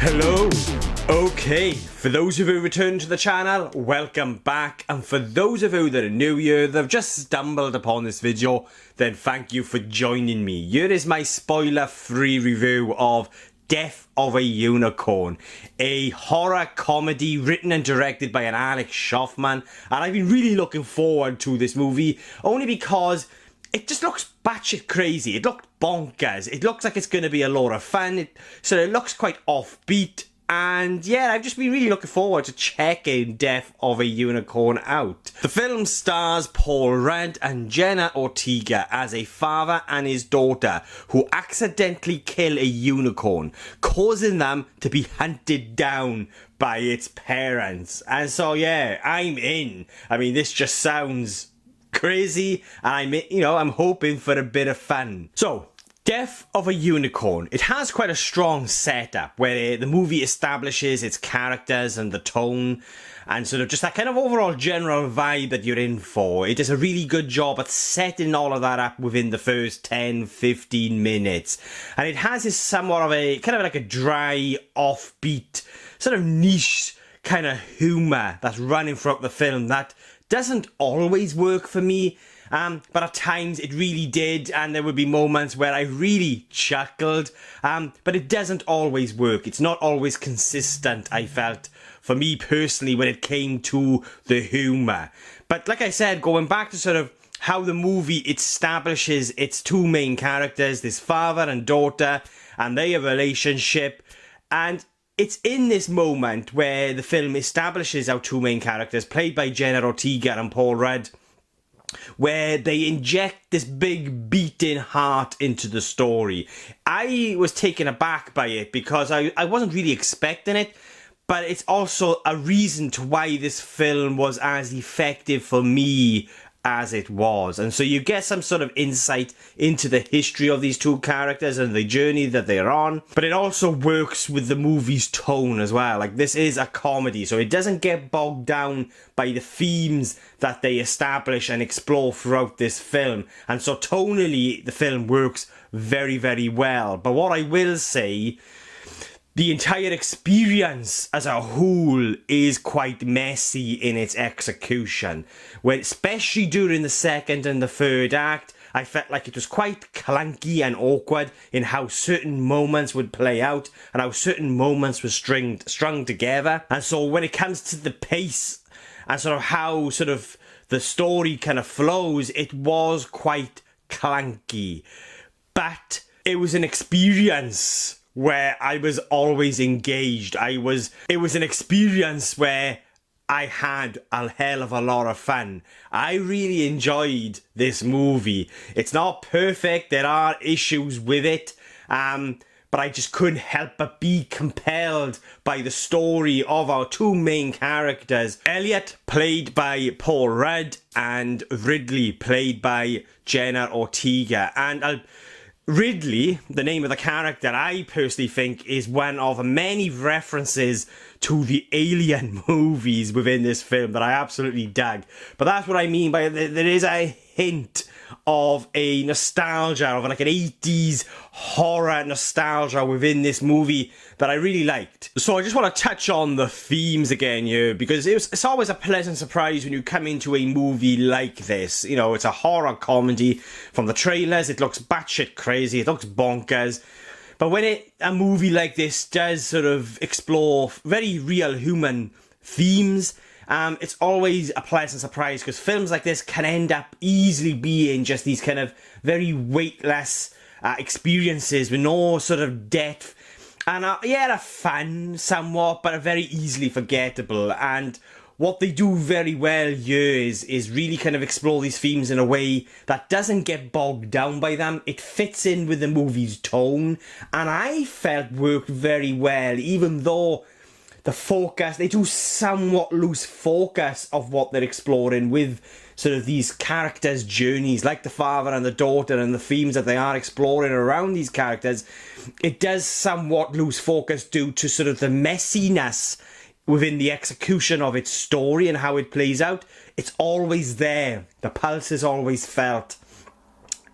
Hello. Okay, for those of you who returned to the channel, welcome back. And for those of you that are new here, that have just stumbled upon this video, then thank you for joining me. Here is my spoiler-free review of Death of a Unicorn, a horror comedy written and directed by an Alex Scharfman. And I've been really looking forward to this movie, only because it just looks batshit crazy. It looked bonkers. It looks like it's going to be a lot of fun. It looks quite offbeat. And yeah, I've just been really looking forward to checking Death of a Unicorn out. The film stars Poulter and Jenna Ortega as a father and his daughter who accidentally kill a unicorn, causing them to be hunted down by its parents. And so yeah, I'm in. I mean, this just sounds crazy, and I'm hoping for a bit of fun. So, Death of a Unicorn. It has quite a strong setup where the movie establishes its characters and the tone and sort of just that kind of overall general vibe that you're in for. It does a really good job at setting all of that up within the first 10-15 minutes. And it has this somewhat of a kind of like a dry, offbeat, sort of niche kind of humour that's running throughout the film that doesn't always work for me, but at times it really did, and there would be moments where I really chuckled, but it doesn't always work. It's not always consistent, I felt, for me personally, when it came to the humour. But like I said, going back to sort of how the movie establishes its two main characters, this father and daughter, and their relationship, and it's in this moment where the film establishes our two main characters, played by Jenna Ortega and Poulter, where they inject this big beating heart into the story. I was taken aback by it because I wasn't really expecting it, but it's also a reason to why this film was as effective for me as it was. And so you get some sort of insight into the history of these two characters and the journey that they're on, but it also works with the movie's tone as well. Like, this is a comedy, so it doesn't get bogged down by the themes that they establish and explore throughout this film. And so tonally, the film works very, very well. But what I will say, the entire experience as a whole is quite messy in its execution. When, especially during the second and the third act, I felt like it was quite clunky and awkward in how certain moments would play out and how certain moments were strung together. And so when it comes to the pace and sort of how sort of the story kind of flows, it was quite clunky. But it was an experience where I was always engaged. It was an experience where I had a hell of a lot of fun. I really enjoyed this movie. It's not perfect, there are issues with it, but I just couldn't help but be compelled by the story of our two main characters. Elliot, played by Poulter, and Ridley, played by Jenna Ortega. And Ridley, the name of the character, I personally think is one of many references to the Alien movies within this film that I absolutely dug. But that's what I mean by there is a hint of a nostalgia, of like an 80s horror nostalgia within this movie that I really liked. So I just want to touch on the themes again here, because it's always a pleasant surprise when you come into a movie like this. You know, it's a horror comedy. From the trailers, it looks batshit crazy, it looks bonkers. But when a movie like this does sort of explore very real human themes, it's always a pleasant surprise, because films like this can end up easily being just these kind of very weightless experiences with no sort of depth. And yeah, they're fun somewhat, but are very easily forgettable. And what they do very well here is really kind of explore these themes in a way that doesn't get bogged down by them. It fits in with the movie's tone, and I felt worked very well, even though the focus, they do somewhat lose focus of what they're exploring with sort of these characters' journeys, like the father and the daughter, and the themes that they are exploring around these characters. It does somewhat lose focus due to sort of the messiness within the execution of its story and how it plays out. It's always there. The pulse is always felt.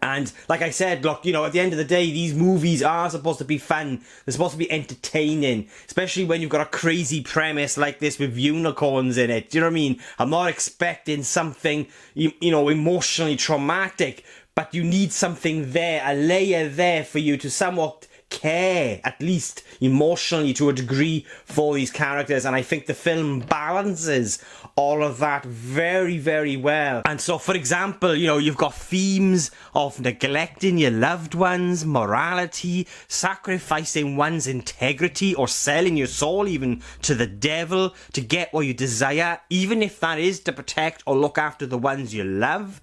And like I said, look, you know, at the end of the day, these movies are supposed to be fun. They're supposed to be entertaining, especially when you've got a crazy premise like this with unicorns in it. Do you know what I mean? I'm not expecting something, you know, emotionally traumatic, but you need something there, a layer there for you to somewhat care, at least emotionally to a degree, for these characters. And I think the film balances all of that very, very well. And so, for example, you know, you've got themes of neglecting your loved ones, morality, sacrificing one's integrity, or selling your soul even to the devil to get what you desire, even if that is to protect or look after the ones you love,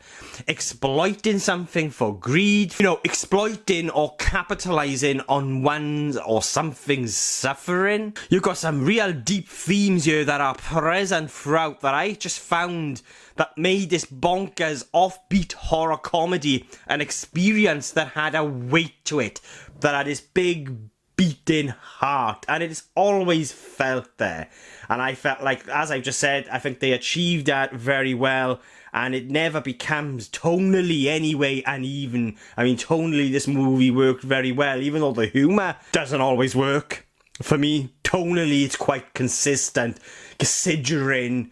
exploiting something for greed, you know, exploiting or capitalizing on one's or something's suffering. You've got some real deep themes here that are present throughout that I just found that made this bonkers offbeat horror comedy an experience that had a weight to it, that had this big beating heart, and it is always felt there. And I felt like, as I've just said, I think they achieved that very well, and it never becomes tonally anyway uneven. I mean, tonally this movie worked very well, even though the humour doesn't always work. For me, tonally it's quite consistent, considering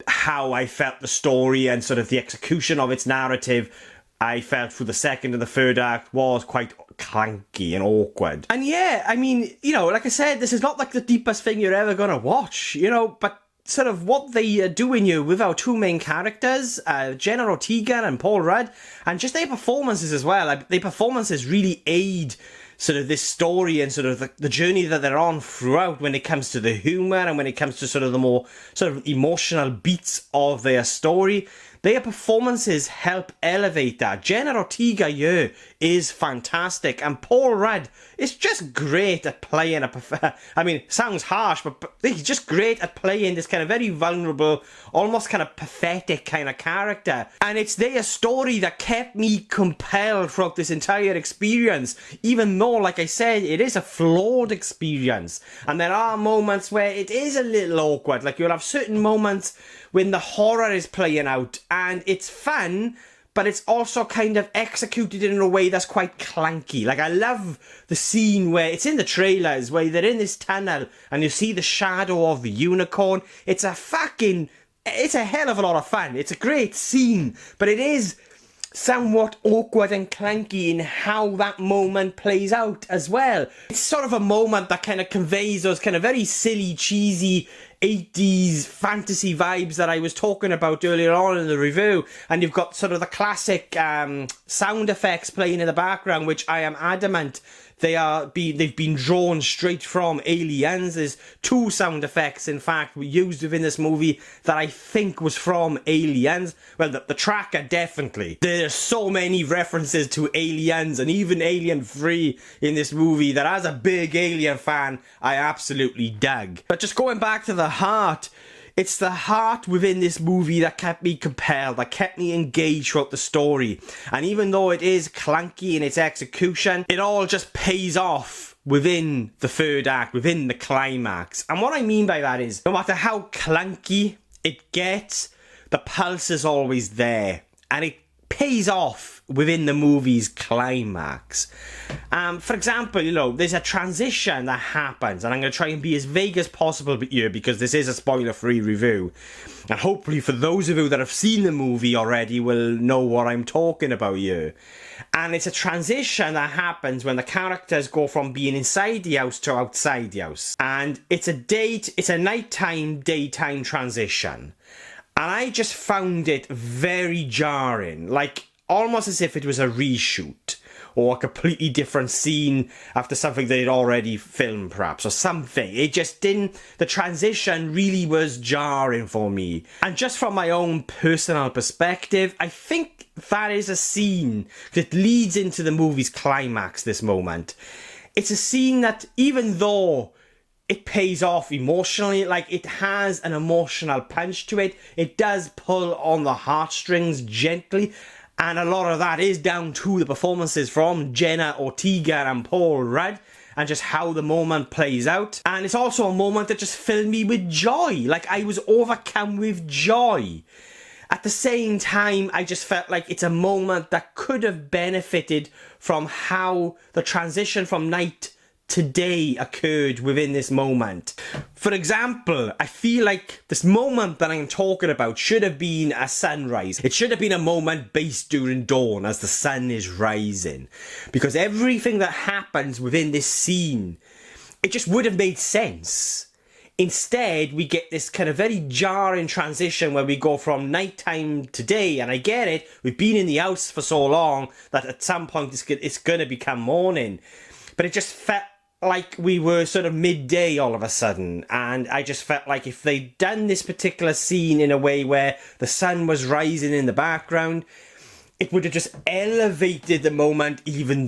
how I felt the story and sort of the execution of its narrative. I felt through the second and the third act was quite clanky and awkward. And yeah, I mean, you know, like I said, this is not like the deepest thing you're ever gonna watch, you know, but sort of what they do in you with our two main characters, Jenna Ortega and Paul Rudd, and just their performances as well. Their performances really aid sort of this story and sort of the journey that they're on throughout when it comes to the humour and when it comes to sort of the more sort of emotional beats of their story. Their performances help elevate that. Jenna Ortega here is fantastic, and Paul Rudd is just great at playing I mean, it sounds harsh, but he's just great at playing this kind of very vulnerable, almost kind of pathetic kind of character. And it's their story that kept me compelled throughout this entire experience, even though, like I said, it is a flawed experience. And there are moments where it is a little awkward. Like, you'll have certain moments when the horror is playing out and it's fun, but it's also kind of executed in a way that's quite clanky. Like, I love the scene where it's in the trailers where they're in this tunnel and you see the shadow of the unicorn. It's a hell of a lot of fun. It's a great scene, but it is somewhat awkward and clanky in how that moment plays out as well. It's sort of a moment that kind of conveys those kind of very silly, cheesy 80s fantasy vibes that I was talking about earlier on in the review. And you've got sort of the classic sound effects playing in the background, which I am adamant they've been drawn straight from Aliens. There's two sound effects, in fact, used within this movie that I think was from Aliens. Well, the tracker, definitely. There's so many references to Aliens and even Alien 3 in this movie that, as a big Alien fan, I absolutely dug. But just going back to the heart, it's the heart within this movie that kept me compelled, that kept me engaged throughout the story. And even though it is clunky in its execution, it all just pays off within the third act, within the climax. And what I mean by that is, no matter how clunky it gets, the pulse is always there. And it pays off within the movie's climax. For example, you know, there's a transition that happens, and I'm going to try and be as vague as possible here because this is a spoiler-free review. And hopefully for those of you that have seen the movie already will know what I'm talking about here. And it's a transition that happens when the characters go from being inside the house to outside the house. And it's a nighttime, daytime transition. And I just found it very jarring, like almost as if it was a reshoot or a completely different scene after something they'd already filmed, perhaps, or something. It just didn't, the transition really was jarring for me. And just from my own personal perspective, I think that is a scene that leads into the movie's climax, this moment. It's a scene that, even though it pays off emotionally, like it has an emotional punch to it, it does pull on the heartstrings gently, and a lot of that is down to the performances from Jenna Ortega and Paul Rudd, and just how the moment plays out. And it's also a moment that just filled me with joy, like I was overcome with joy. At the same time, I just felt like it's a moment that could have benefited from how the transition from night to day occurred within this moment. For example, I feel like this moment that I'm talking about should have been a sunrise. It should have been a moment based during dawn as the sun is rising. Because everything that happens within this scene, it just would have made sense. Instead, we get this kind of very jarring transition where we go from nighttime to day, and I get it, we've been in the house for so long that at some point it's going to become morning. But it just felt like we were sort of midday all of a sudden, and I just felt like if they'd done this particular scene in a way where the sun was rising in the background, it would have just elevated the moment even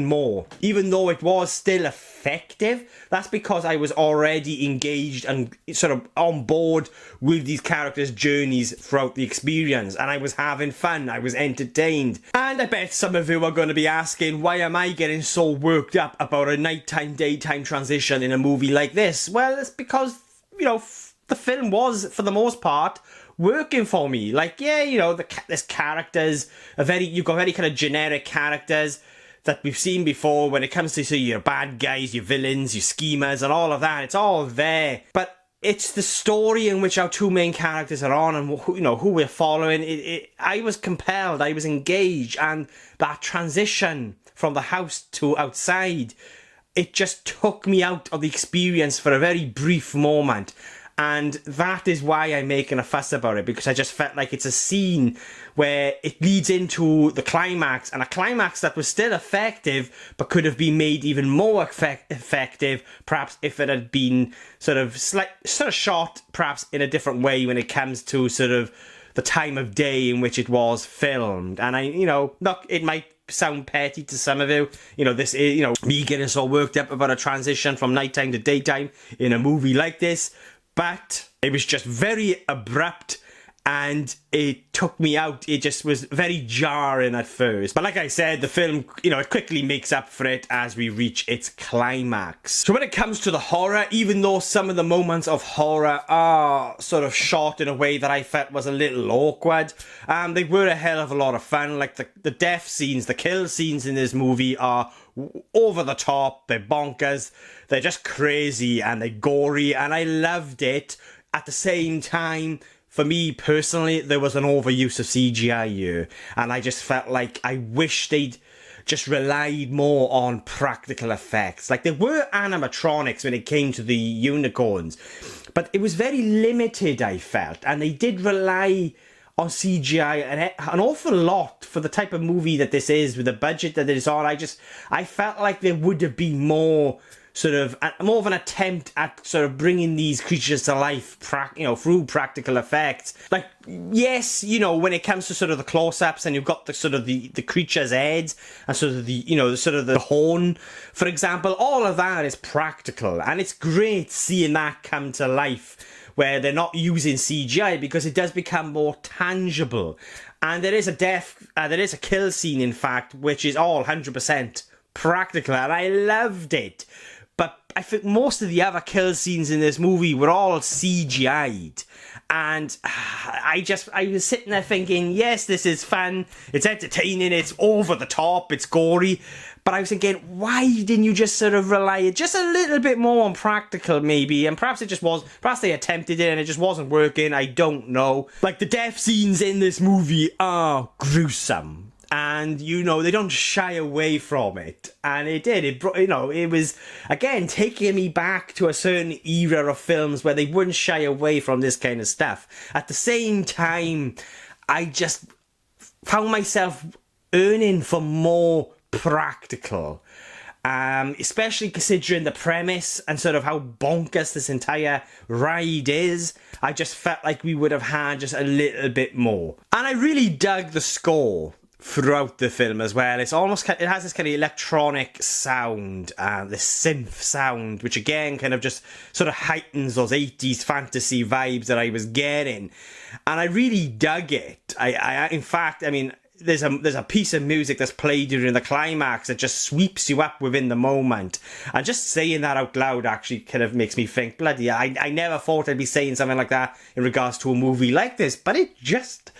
more. Even though it was still effective, that's because I was already engaged and sort of on board with these characters' journeys throughout the experience, and I was having fun, I was entertained. And I bet some of you are going to be asking, why am I getting so worked up about a nighttime daytime transition in a movie like this? Well, it's because, you know, the film was, for the most part, working for me. Like, yeah, you know, there's characters, you've got very kind of generic characters that we've seen before when it comes to your bad guys, your villains, your schemers, and all of that. It's all there. But it's the story in which our two main characters are on and who we're following. I was compelled, I was engaged, and that transition from the house to outside, it just took me out of the experience for a very brief moment. And that is why I'm making a fuss about it, because I just felt like it's a scene where it leads into the climax, and a climax that was still effective, but could have been made even more effective, perhaps if it had been sort of shot, perhaps in a different way when it comes to sort of the time of day in which it was filmed. And look, it might sound petty to some of you, this is, me getting so worked up about a transition from nighttime to daytime in a movie like this. But it was just very abrupt and it took me out. It just was very jarring at first. But like I said, the film, it quickly makes up for it as we reach its climax. So when it comes to the horror, even though some of the moments of horror are sort of shot in a way that I felt was a little awkward, they were a hell of a lot of fun. Like the death scenes, the kill scenes in this movie are over the top, they're bonkers, they're just crazy and they're gory, and I loved it. At the same time, for me personally, there was an overuse of CGI here, and I just felt like I wish they'd just relied more on practical effects. Like, there were animatronics when it came to the unicorns, but it was very limited, I felt, and they did rely on CGI an awful lot for the type of movie that this is, with the budget that it is on. I felt like there would have been more of an attempt at sort of bringing these creatures to life, through practical effects. Like, yes, when it comes to sort of the close-ups and you've got the sort of the creature's heads and sort of the horn, for example, all of that is practical, and it's great seeing that come to life where they're not using CGI, because it does become more tangible. And there is a kill scene, in fact, which is all 100% practical, and I loved it. But I think most of the other kill scenes in this movie were all CGI'd. And I was sitting there thinking, yes, this is fun, it's entertaining, it's over the top, it's gory. But I was thinking, why didn't you just sort of rely just a little bit more on practical, maybe? And perhaps perhaps they attempted it and it just wasn't working, I don't know. Like, the death scenes in this movie are gruesome. And, they don't shy away from it. And it did. It was, again, taking me back to a certain era of films where they wouldn't shy away from this kind of stuff. At the same time, I just found myself yearning for more practical. Especially considering the premise and sort of how bonkers this entire ride is. I just felt like we would have had just a little bit more. And I really dug the score throughout the film as well. It has this kind of electronic sound, this synth sound, which again kind of just sort of heightens those 80s fantasy vibes that I was getting, and I really dug it. In fact, there's a piece of music that's played during the climax that just sweeps you up within the moment. And just saying that out loud actually kind of makes me think, bloody, I never thought I'd be saying something like that in regards to a movie like this, but it just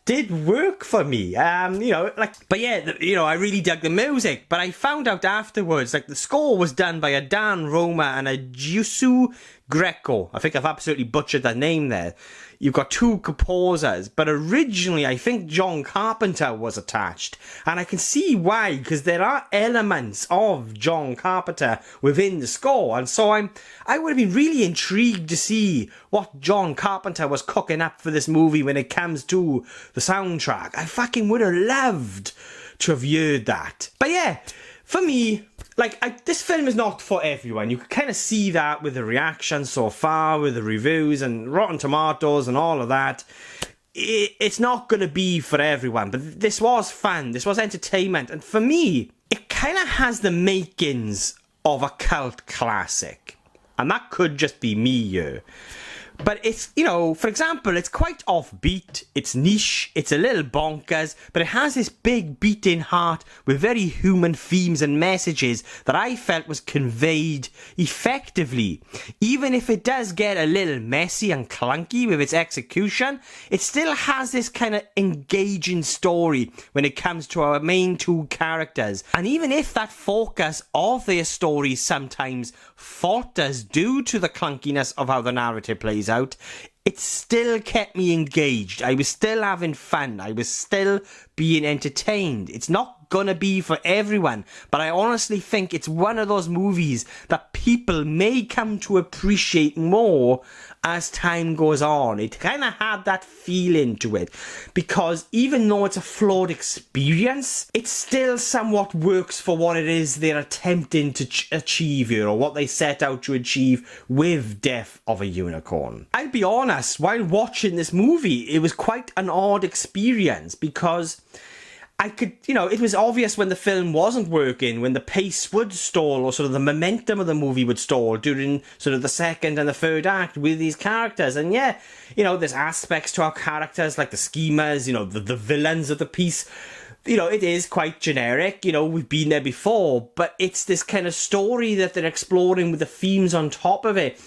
did work for me. But yeah, I really dug the music, but I found out afterwards, like, the score was done by a Dan Roma and a Giuseppe Greco. I think I've absolutely butchered that name there. You've got two composers, but originally I think John Carpenter was attached. And I can see why, because there are elements of John Carpenter within the score. And so I would have been really intrigued to see what John Carpenter was cooking up for this movie when it comes to the soundtrack. I fucking would have loved to have heard that. But yeah, for me, this film is not for everyone. You can kind of see that with the reactions so far, with the reviews and Rotten Tomatoes and all of that. It's not going to be for everyone, but this was fun. This was entertainment. And for me, it kind of has the makings of a cult classic. And that could just be me here. But it's, for example, it's quite offbeat, it's niche, it's a little bonkers, but it has this big beating heart with very human themes and messages that I felt was conveyed effectively. Even if it does get a little messy and clunky with its execution, it still has this kind of engaging story when it comes to our main two characters. And even if that focus of their story sometimes falters due to the clunkiness of how the narrative plays out, it still kept me engaged. I was still having fun. I was still being entertained. It's not gonna be for everyone, but I honestly think it's one of those movies that people may come to appreciate more as time goes on. It kind of had that feeling to it, because even though it's a flawed experience, it still somewhat works for what it is they're attempting to achieve here, or what they set out to achieve with Death of a Unicorn. I'll be honest, while watching this movie, it was quite an odd experience, because it was obvious when the film wasn't working, when the pace would stall, or sort of the momentum of the movie would stall during sort of the second and the third act with these characters. And yeah, there's aspects to our characters, like the schemers, the villains of the piece. It is quite generic, we've been there before, but it's this kind of story that they're exploring with the themes on top of it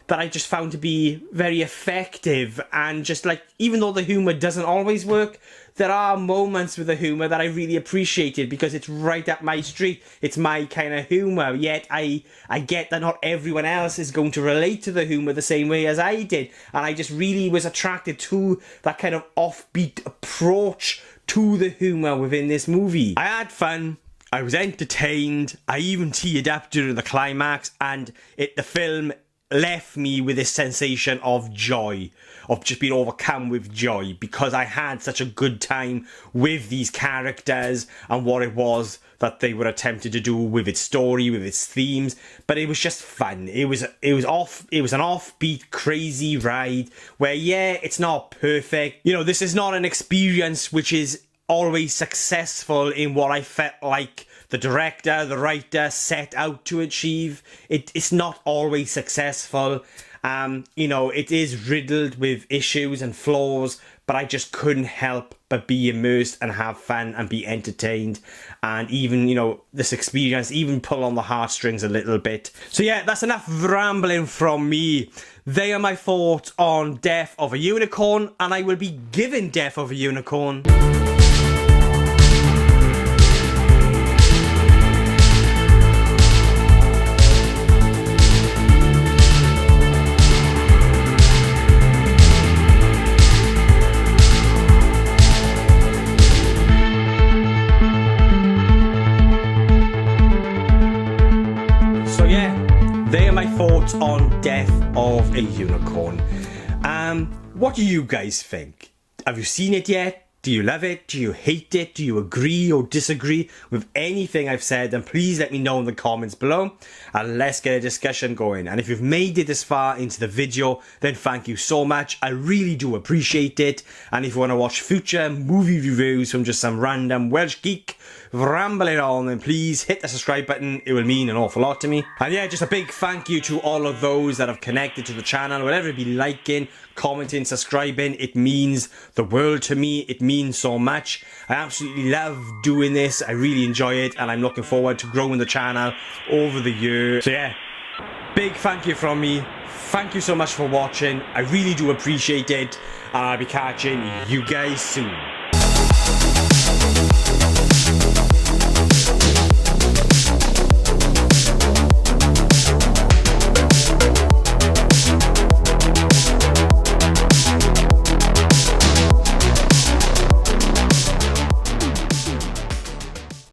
that I just found to be very effective. And just even though the humour doesn't always work, there are moments with the humour that I really appreciated, because it's right up my street. It's my kind of humour, yet I get that not everyone else is going to relate to the humour the same way as I did. And I just really was attracted to that kind of offbeat approach to the humour within this movie. I had fun. I was entertained. I even teared up during the climax, and the film left me with this sensation of joy, of just being overcome with joy, because I had such a good time with these characters and what it was that they were attempting to do with its story, with its themes. But it was just fun. It was an offbeat, crazy ride where, yeah, it's not perfect. This is not an experience which is always successful in what I felt like the director, the writer set out to achieve. It's not always successful. It is riddled with issues and flaws, but I just couldn't help but be immersed and have fun and be entertained. And even, this experience even pull on the heartstrings a little bit. So yeah, that's enough rambling from me. They are my thoughts on Death of a Unicorn, and I will be giving Death of a Unicorn thoughts on Death of a Unicorn. What do you guys think? Have you seen it yet? Do you love it? Do you hate it? Do you agree or disagree with anything I've said? And please let me know in the comments below, and let's get a discussion going. And if you've made it this far into the video, then thank you so much. I really do appreciate it. And if you want to watch future movie reviews from just some random Welsh geek rambling on, then please hit the subscribe button. It will mean an awful lot to me. And yeah, just a big thank you to all of those that have connected to the channel, whatever it be, liking, commenting, subscribing. It means the world to me. It means so much. I absolutely love doing this. I really enjoy it, and I'm looking forward to growing the channel over the year. So yeah, big thank you from me. Thank you so much for watching. I really do appreciate it, and I'll be catching you guys soon.